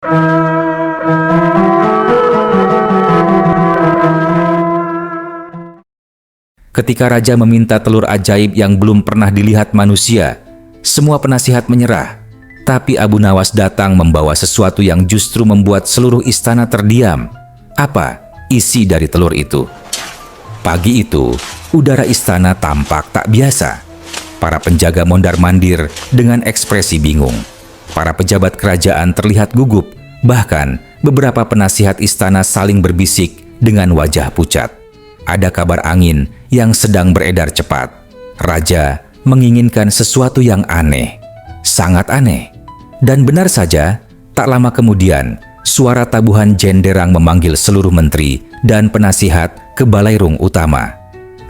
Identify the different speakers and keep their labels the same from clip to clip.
Speaker 1: Ketika raja meminta telur ajaib yang belum pernah dilihat manusia, semua penasihat menyerah. Tapi Abu Nawas datang membawa sesuatu yang justru membuat seluruh istana terdiam. Apa isi dari telur itu? Pagi itu, udara istana tampak tak biasa. Para penjaga mondar-mandir dengan ekspresi bingung. Para pejabat kerajaan terlihat gugup. Bahkan, beberapa penasihat istana saling berbisik dengan wajah pucat. Ada kabar angin yang sedang beredar cepat. Raja menginginkan sesuatu yang aneh, sangat aneh. Dan benar saja, tak lama kemudian, suara tabuhan jenderang memanggil seluruh menteri dan penasihat ke balairung utama.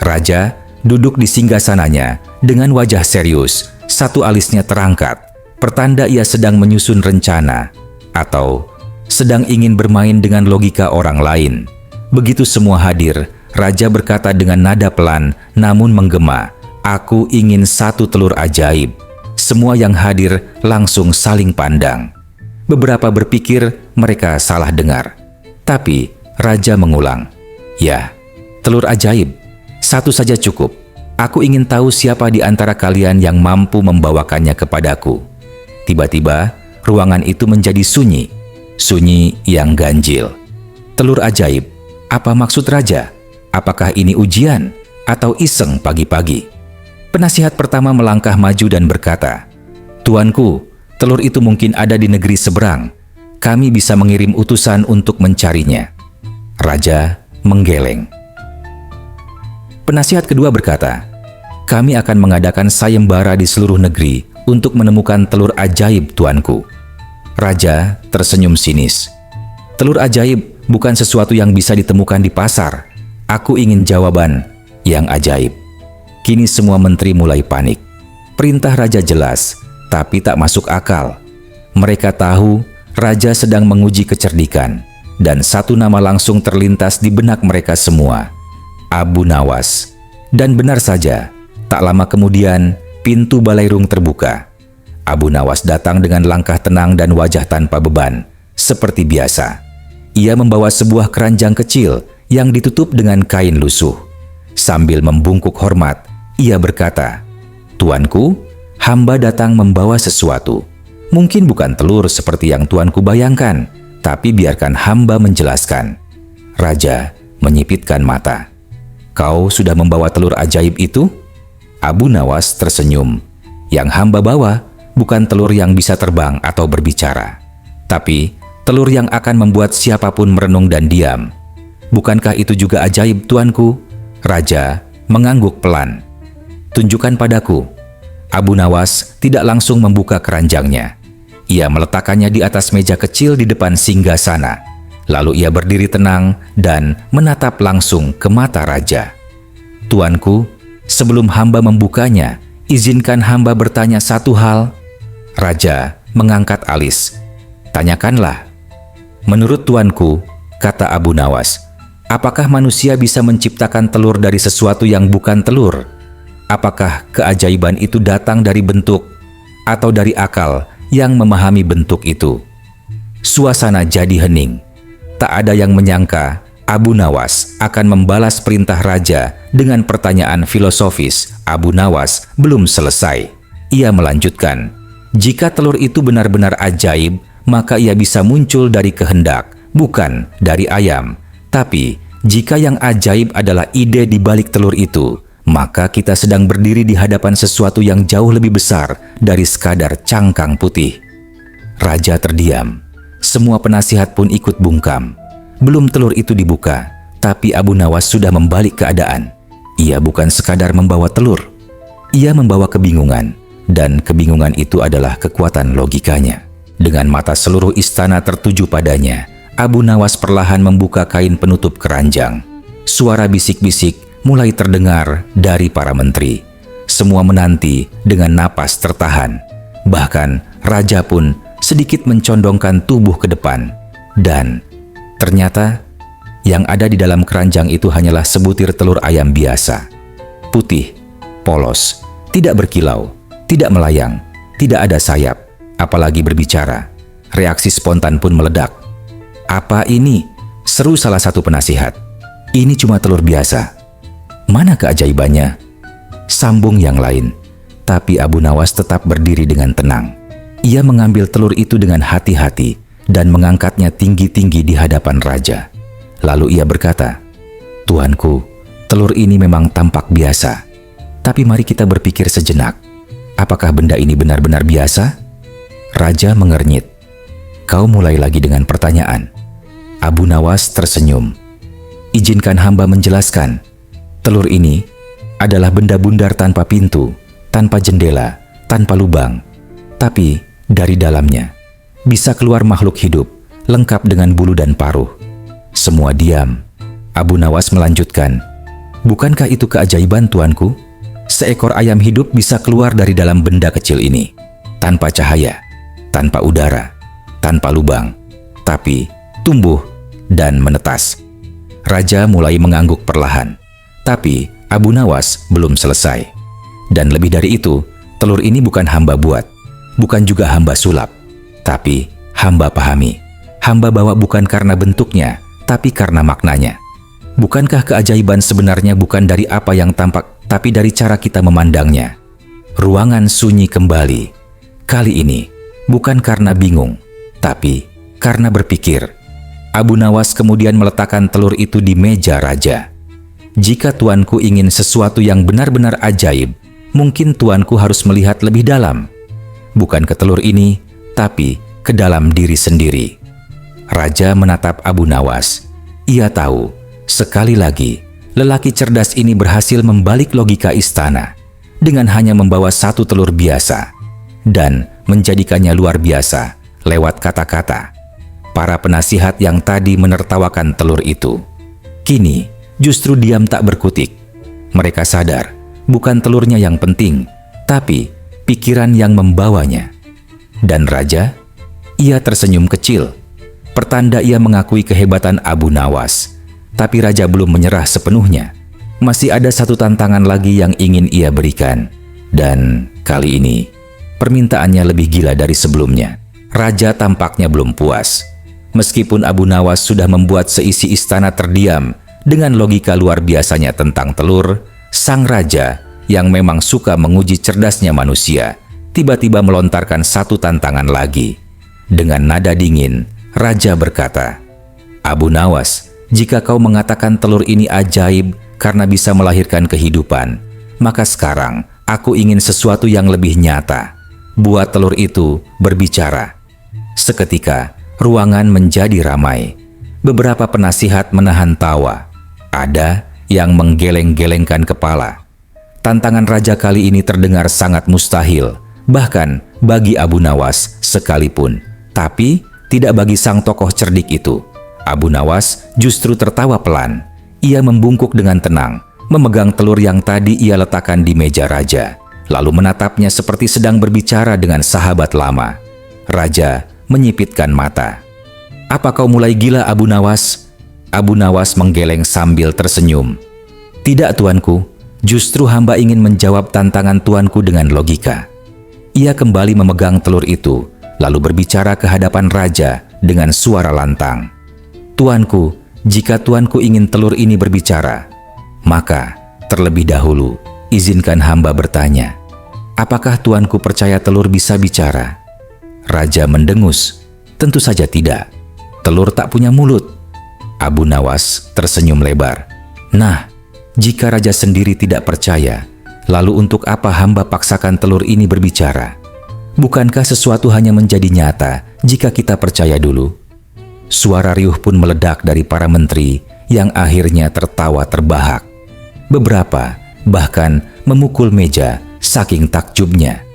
Speaker 1: Raja duduk di singgasananya dengan wajah serius, satu alisnya terangkat, pertanda ia sedang menyusun rencana atau sedang ingin bermain dengan logika orang lain. Begitu semua hadir, Raja berkata dengan nada pelan namun menggema, "Aku ingin satu telur ajaib." Semua yang hadir langsung saling pandang. Beberapa berpikir mereka salah dengar. Tapi Raja mengulang, "Ya, telur ajaib. Satu saja cukup. Aku ingin tahu siapa di antara kalian yang mampu membawakannya kepadaku." Tiba-tiba, ruangan itu menjadi sunyi. Sunyi yang ganjil. Telur ajaib. Apa maksud Raja? Apakah ini ujian atau iseng pagi-pagi? Penasihat pertama melangkah maju dan berkata, "Tuanku, telur itu mungkin ada di negeri seberang. Kami bisa mengirim utusan untuk mencarinya." Raja menggeleng. Penasihat kedua berkata, "Kami akan mengadakan sayembara di seluruh negeri untuk menemukan telur ajaib, tuanku." Raja tersenyum sinis. "Telur ajaib bukan sesuatu yang bisa ditemukan di pasar. Aku ingin jawaban yang ajaib." Kini semua menteri mulai panik. Perintah raja jelas, tapi tak masuk akal. Mereka tahu raja sedang menguji kecerdikan, dan satu nama langsung terlintas di benak mereka semua, Abu Nawas. Dan benar saja, tak lama kemudian pintu balairung terbuka. Abu Nawas datang dengan langkah tenang dan wajah tanpa beban, seperti biasa. Ia membawa sebuah keranjang kecil yang ditutup dengan kain lusuh. Sambil membungkuk hormat, ia berkata, "Tuanku, hamba datang membawa sesuatu. Mungkin bukan telur seperti yang tuanku bayangkan, tapi biarkan hamba menjelaskan." Raja menyipitkan mata. "Kau sudah membawa telur ajaib itu?" Abu Nawas tersenyum. "Yang hamba bawa bukan telur yang bisa terbang atau berbicara, tapi telur yang akan membuat siapapun merenung dan diam." "Bukankah itu juga ajaib, tuanku?" Raja mengangguk pelan. "Tunjukkan padaku." Abu Nawas tidak langsung membuka keranjangnya. Ia meletakkannya di atas meja kecil di depan singgasana. Lalu ia berdiri tenang dan menatap langsung ke mata raja. "Tuanku, sebelum hamba membukanya, izinkan hamba bertanya satu hal." Raja mengangkat alis. "Tanyakanlah." "Menurut tuanku," kata Abu Nawas, "apakah manusia bisa menciptakan telur dari sesuatu yang bukan telur? Apakah keajaiban itu datang dari bentuk atau dari akal yang memahami bentuk itu?" Suasana jadi hening. Tak ada yang menyangka Abu Nawas akan membalas perintah raja dengan pertanyaan filosofis. Abu Nawas belum selesai. Ia melanjutkan, "Jika telur itu benar-benar ajaib, maka ia bisa muncul dari kehendak, bukan dari ayam. Tapi jika yang ajaib adalah ide di balik telur itu, maka kita sedang berdiri di hadapan sesuatu yang jauh lebih besar dari sekadar cangkang putih." Raja terdiam. Semua penasihat pun ikut bungkam. Belum telur itu dibuka, tapi Abu Nawas sudah membalik keadaan. Ia bukan sekadar membawa telur. Ia membawa kebingungan, dan kebingungan itu adalah kekuatan logikanya. Dengan mata seluruh istana tertuju padanya, Abu Nawas perlahan membuka kain penutup keranjang. Suara bisik-bisik mulai terdengar dari para menteri. Semua menanti dengan napas tertahan. Bahkan raja pun sedikit mencondongkan tubuh ke depan. Dan ternyata yang ada di dalam keranjang itu hanyalah sebutir telur ayam biasa. Putih, polos, tidak berkilau, tidak melayang, tidak ada sayap, apalagi berbicara. Reaksi spontan pun meledak. "Apa ini?" seru salah satu penasihat. "Ini cuma telur biasa." "Mana keajaibannya?" sambung yang lain. Tapi Abu Nawas tetap berdiri dengan tenang. Ia mengambil telur itu dengan hati-hati dan mengangkatnya tinggi-tinggi di hadapan raja. Lalu ia berkata, "Tuanku, telur ini memang tampak biasa. Tapi mari kita berpikir sejenak. Apakah benda ini benar-benar biasa?" Raja mengernyit. "Kau mulai lagi dengan pertanyaan." Abu Nawas tersenyum. "Izinkan hamba menjelaskan. Telur ini adalah benda bundar tanpa pintu, tanpa jendela, tanpa lubang. Tapi dari dalamnya bisa keluar makhluk hidup, lengkap dengan bulu dan paruh." Semua diam. Abu Nawas melanjutkan, "Bukankah itu keajaiban, tuanku? Seekor ayam hidup bisa keluar dari dalam benda kecil ini, tanpa cahaya, tanpa udara, tanpa lubang, tapi tumbuh dan menetas." Raja mulai mengangguk perlahan. Tapi Abu Nawas belum selesai. "Dan lebih dari itu, telur ini bukan hamba buat, bukan juga hamba sulap, tapi hamba pahami. Hamba bawa bukan karena bentuknya, tapi karena maknanya. Bukankah keajaiban sebenarnya bukan dari apa yang tampak, tapi dari cara kita memandangnya?" Ruangan sunyi kembali. Kali ini, bukan karena bingung, tapi karena berpikir. Abu Nawas kemudian meletakkan telur itu di meja raja. "Jika tuanku ingin sesuatu yang benar-benar ajaib, mungkin tuanku harus melihat lebih dalam. Bukan ke telur ini, tapi ke dalam diri sendiri." Raja menatap Abu Nawas. Ia tahu, sekali lagi, lelaki cerdas ini berhasil membalik logika istana dengan hanya membawa satu telur biasa dan menjadikannya luar biasa lewat kata-kata. Para penasihat yang tadi menertawakan telur itu, kini justru diam tak berkutik. Mereka sadar, bukan telurnya yang penting, tapi pikiran yang membawanya. Dan raja, ia tersenyum kecil. Pertanda ia mengakui kehebatan Abu Nawas. Tapi raja belum menyerah sepenuhnya. Masih ada satu tantangan lagi yang ingin ia berikan. Dan kali ini, permintaannya lebih gila dari sebelumnya. Raja tampaknya belum puas. Meskipun Abu Nawas sudah membuat seisi istana terdiam dengan logika luar biasanya tentang telur, sang raja yang memang suka menguji cerdasnya manusia, tiba-tiba melontarkan satu tantangan lagi. Dengan nada dingin, raja berkata, "Abu Nawas, jika kau mengatakan telur ini ajaib karena bisa melahirkan kehidupan, maka sekarang aku ingin sesuatu yang lebih nyata. Buat telur itu berbicara." Seketika, ruangan menjadi ramai. Beberapa penasihat menahan tawa. Ada yang menggeleng-gelengkan kepala. Tantangan raja kali ini terdengar sangat mustahil, bahkan bagi Abu Nawas sekalipun. Tapi tidak bagi sang tokoh cerdik itu. Abu Nawas justru tertawa pelan. Ia membungkuk dengan tenang, memegang telur yang tadi ia letakkan di meja raja, lalu menatapnya seperti sedang berbicara dengan sahabat lama. Raja menyipitkan mata. "Apa kau mulai gila, Abu Nawas?" Abu Nawas menggeleng sambil tersenyum. "Tidak, tuanku. Justru hamba ingin menjawab tantangan tuanku dengan logika." Ia kembali memegang telur itu, lalu berbicara ke hadapan raja dengan suara lantang. "Tuanku, jika tuanku ingin telur ini berbicara, maka terlebih dahulu izinkan hamba bertanya, apakah tuanku percaya telur bisa bicara?" Raja mendengus. "Tentu saja tidak. Telur tak punya mulut." Abu Nawas tersenyum lebar. "Nah, jika raja sendiri tidak percaya, lalu untuk apa hamba paksakan telur ini berbicara? Bukankah sesuatu hanya menjadi nyata jika kita percaya dulu?" Suara riuh pun meledak dari para menteri yang akhirnya tertawa terbahak. Beberapa bahkan memukul meja saking takjubnya.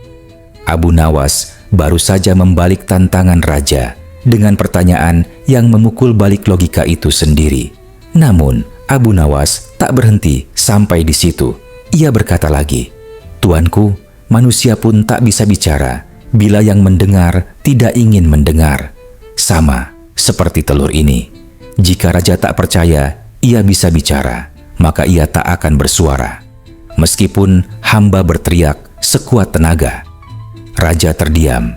Speaker 1: Abu Nawas baru saja membalik tantangan raja dengan pertanyaan yang memukul balik logika itu sendiri. Namun, Abu Nawas tak berhenti sampai di situ. Ia berkata lagi, "Tuanku, manusia pun tak bisa bicara bila yang mendengar tidak ingin mendengar. Sama seperti telur ini. Jika raja tak percaya ia bisa bicara, maka ia tak akan bersuara. Meskipun hamba berteriak sekuat tenaga." Raja terdiam.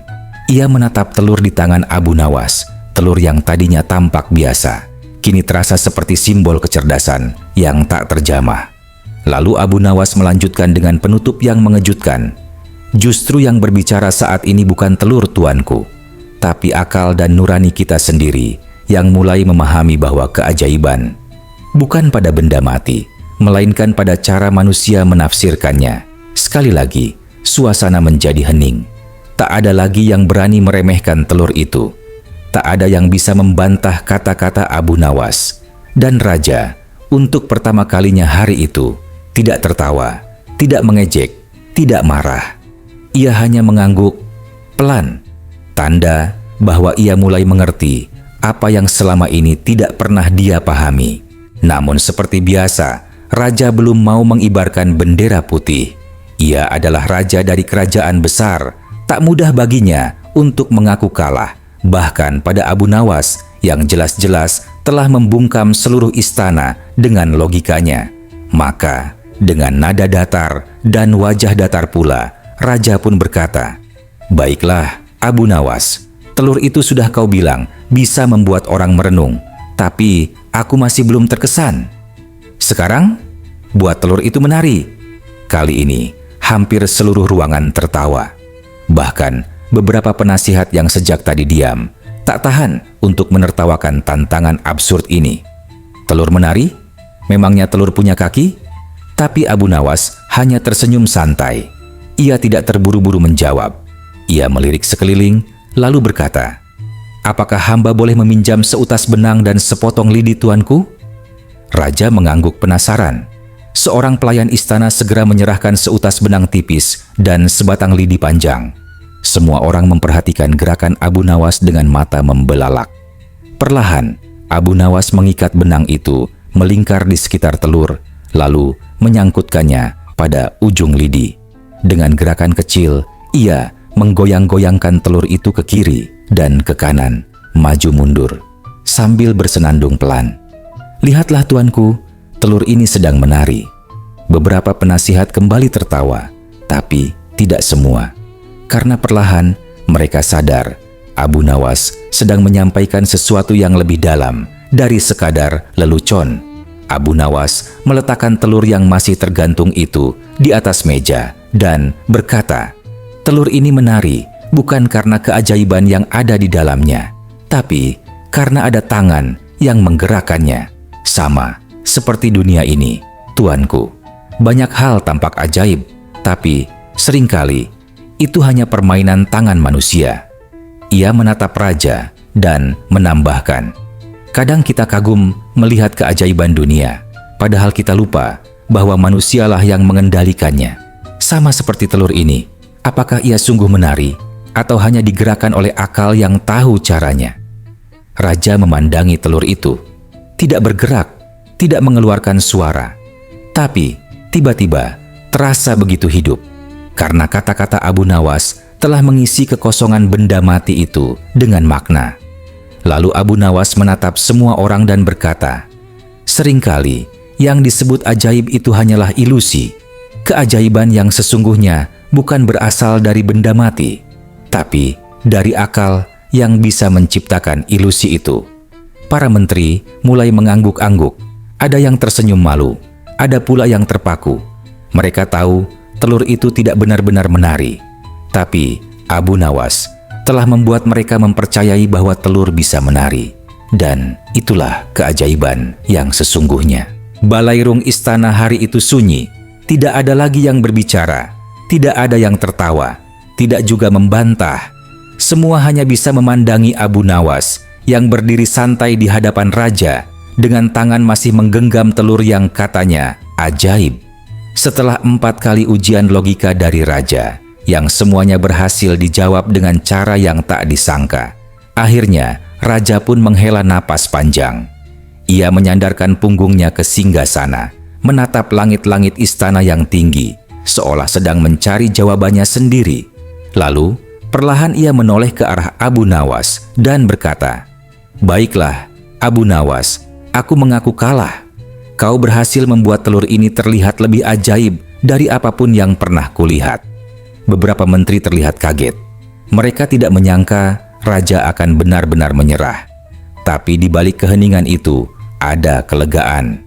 Speaker 1: Ia menatap telur di tangan Abu Nawas. Telur yang tadinya tampak biasa, kini terasa seperti simbol kecerdasan yang tak terjamah. Lalu Abu Nawas melanjutkan dengan penutup yang mengejutkan. Justru yang berbicara saat ini bukan telur tuanku, tapi akal dan nurani kita sendiri yang mulai memahami bahwa keajaiban bukan pada benda mati, melainkan pada cara manusia menafsirkannya. Sekali lagi, suasana menjadi hening. Tak ada lagi yang berani meremehkan telur itu. Tak ada yang bisa membantah kata-kata Abu Nawas. Dan raja, untuk pertama kalinya hari itu, tidak tertawa, tidak mengejek, tidak marah. Ia hanya mengangguk pelan, tanda bahwa ia mulai mengerti apa yang selama ini tidak pernah dia pahami. Namun seperti biasa, raja belum mau mengibarkan bendera putih. Ia adalah raja dari kerajaan besar. Tak mudah baginya untuk mengaku kalah. Bahkan pada Abu Nawas yang jelas-jelas telah membungkam seluruh istana dengan logikanya. Maka dengan nada datar dan wajah datar pula, raja pun berkata, "Baiklah, Abu Nawas, telur itu sudah kau bilang bisa membuat orang merenung, tapi aku masih belum terkesan. Sekarang, buat telur itu menari." Kali ini, hampir seluruh ruangan tertawa. Bahkan, beberapa penasihat yang sejak tadi diam, tak tahan untuk menertawakan tantangan absurd ini. Telur menari? Memangnya telur punya kaki? Tapi Abu Nawas hanya tersenyum santai. Ia tidak terburu-buru menjawab. Ia melirik sekeliling, lalu berkata, "Apakah hamba boleh meminjam seutas benang dan sepotong lidi tuanku?" Raja mengangguk penasaran. Seorang pelayan istana segera menyerahkan seutas benang tipis dan sebatang lidi panjang. Semua orang memperhatikan gerakan Abu Nawas dengan mata membelalak. Perlahan, Abu Nawas mengikat benang itu melingkar di sekitar telur, lalu menyangkutkannya pada ujung lidi. Dengan gerakan kecil, ia menggoyang-goyangkan telur itu ke kiri dan ke kanan, maju mundur, sambil bersenandung pelan. "Lihatlah tuanku, telur ini sedang menari." Beberapa penasihat kembali tertawa, tapi tidak semua. Karena perlahan mereka sadar Abu Nawas sedang menyampaikan sesuatu yang lebih dalam dari sekadar lelucon. Abu Nawas meletakkan telur yang masih tergantung itu di atas meja dan berkata, "Telur ini menari bukan karena keajaiban yang ada di dalamnya, tapi karena ada tangan yang menggerakkannya. Sama seperti dunia ini, tuanku. Banyak hal tampak ajaib, tapi seringkali itu hanya permainan tangan manusia." Ia menatap raja dan menambahkan, "Kadang kita kagum melihat keajaiban dunia, padahal kita lupa bahwa manusialah yang mengendalikannya. Sama seperti telur ini, apakah ia sungguh menari atau hanya digerakkan oleh akal yang tahu caranya?" Raja memandangi telur itu, tidak bergerak, tidak mengeluarkan suara, tapi tiba-tiba terasa begitu hidup. Karena kata-kata Abu Nawas telah mengisi kekosongan benda mati itu dengan makna. Lalu Abu Nawas menatap semua orang dan berkata, "Seringkali yang disebut ajaib itu hanyalah ilusi. Keajaiban yang sesungguhnya bukan berasal dari benda mati, tapi dari akal yang bisa menciptakan ilusi itu." Para menteri mulai mengangguk-angguk. Ada yang tersenyum malu, ada pula yang terpaku. Mereka tahu telur itu tidak benar-benar menari, tapi Abu Nawas telah membuat mereka mempercayai bahwa telur bisa menari. Dan itulah keajaiban yang sesungguhnya. Balairung istana hari itu sunyi. Tidak ada lagi yang berbicara, tidak ada yang tertawa, tidak juga membantah. Semua hanya bisa memandangi Abu Nawas yang berdiri santai di hadapan raja dengan tangan masih menggenggam telur yang katanya ajaib. Setelah 4 kali ujian logika dari raja, yang semuanya berhasil dijawab dengan cara yang tak disangka, akhirnya raja pun menghela napas panjang. Ia menyandarkan punggungnya ke singgasana, menatap langit-langit istana yang tinggi, seolah sedang mencari jawabannya sendiri. Lalu, perlahan ia menoleh ke arah Abu Nawas dan berkata, "Baiklah, Abu Nawas, aku mengaku kalah. Kau berhasil membuat telur ini terlihat lebih ajaib dari apapun yang pernah kulihat." Beberapa menteri terlihat kaget. Mereka tidak menyangka raja akan benar-benar menyerah. Tapi di balik keheningan itu ada kelegaan.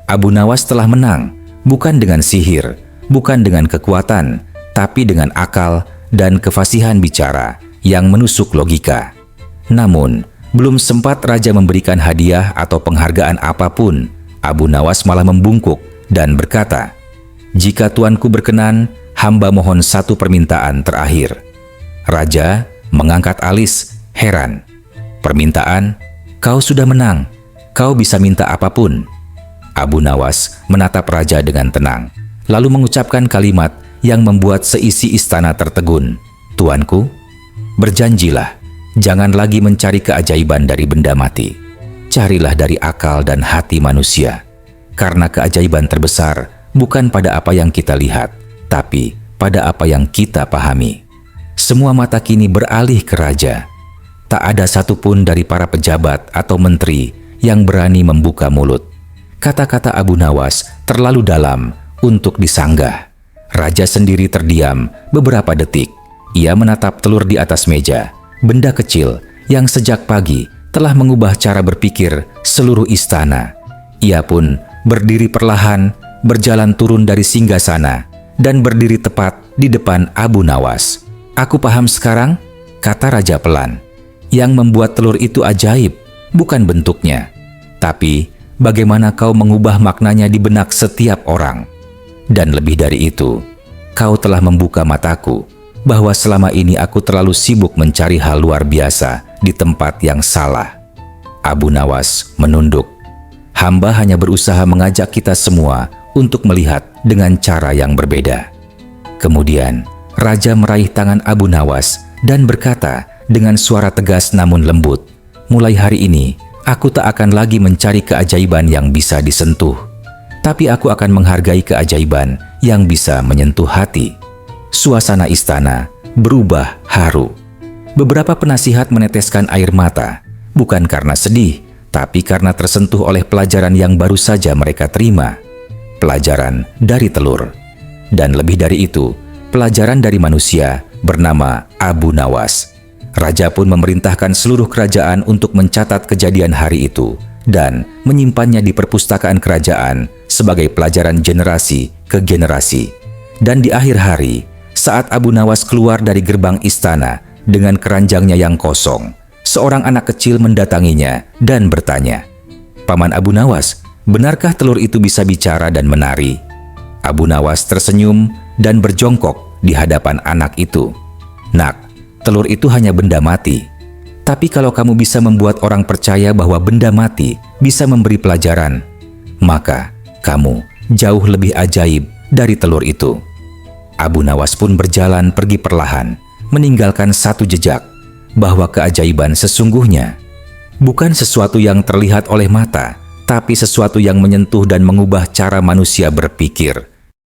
Speaker 1: Abu Nawas telah menang, bukan dengan sihir, bukan dengan kekuatan, tapi dengan akal dan kefasihan bicara yang menusuk logika. Namun, belum sempat raja memberikan hadiah atau penghargaan apapun, Abu Nawas malah membungkuk dan berkata, "Jika tuanku berkenan, hamba mohon satu permintaan terakhir." Raja mengangkat alis, heran. "Permintaan? Kau sudah menang. Kau bisa minta apapun." Abu Nawas menatap raja dengan tenang, lalu mengucapkan kalimat yang membuat seisi istana tertegun. "Tuanku, berjanjilah, jangan lagi mencari keajaiban dari benda mati. Carilah dari akal dan hati manusia. Karena keajaiban terbesar bukan pada apa yang kita lihat, tapi pada apa yang kita pahami." Semua mata kini beralih ke raja. Tak ada satupun dari para pejabat atau menteri yang berani membuka mulut. Kata-kata Abu Nawas terlalu dalam untuk disanggah. Raja sendiri terdiam beberapa detik. Ia menatap telur di atas meja, benda kecil yang sejak pagi telah mengubah cara berpikir seluruh istana. Ia pun berdiri perlahan, berjalan turun dari singgasana, dan berdiri tepat di depan Abu Nawas. "Aku paham sekarang," kata raja pelan. "Yang membuat telur itu ajaib, bukan bentuknya, tapi bagaimana kau mengubah maknanya di benak setiap orang. Dan lebih dari itu, kau telah membuka mataku bahwa selama ini aku terlalu sibuk mencari hal luar biasa di tempat yang salah." Abu Nawas menunduk. "Hamba hanya berusaha mengajak kita semua untuk melihat dengan cara yang berbeda." Kemudian, raja meraih tangan Abu Nawas dan berkata dengan suara tegas namun lembut, "Mulai hari ini, aku tak akan lagi mencari keajaiban yang bisa disentuh, tapi aku akan menghargai keajaiban yang bisa menyentuh hati." Suasana istana berubah haru. Beberapa penasihat meneteskan air mata, bukan karena sedih, tapi karena tersentuh oleh pelajaran yang baru saja mereka terima. Pelajaran dari telur. Dan lebih dari itu, pelajaran dari manusia bernama Abu Nawas. Raja pun memerintahkan seluruh kerajaan untuk mencatat kejadian hari itu dan menyimpannya di perpustakaan kerajaan sebagai pelajaran generasi ke generasi. Dan di akhir hari, saat Abu Nawas keluar dari gerbang istana dengan keranjangnya yang kosong, seorang anak kecil mendatanginya dan bertanya, "Paman Abu Nawas, benarkah telur itu bisa bicara dan menari?" Abu Nawas tersenyum dan berjongkok di hadapan anak itu. "Nak, telur itu hanya benda mati. Tapi kalau kamu bisa membuat orang percaya bahwa benda mati bisa memberi pelajaran, maka kamu jauh lebih ajaib dari telur itu." Abu Nawas pun berjalan pergi perlahan, meninggalkan satu jejak bahwa keajaiban sesungguhnya bukan sesuatu yang terlihat oleh mata, tapi sesuatu yang menyentuh dan mengubah cara manusia berpikir.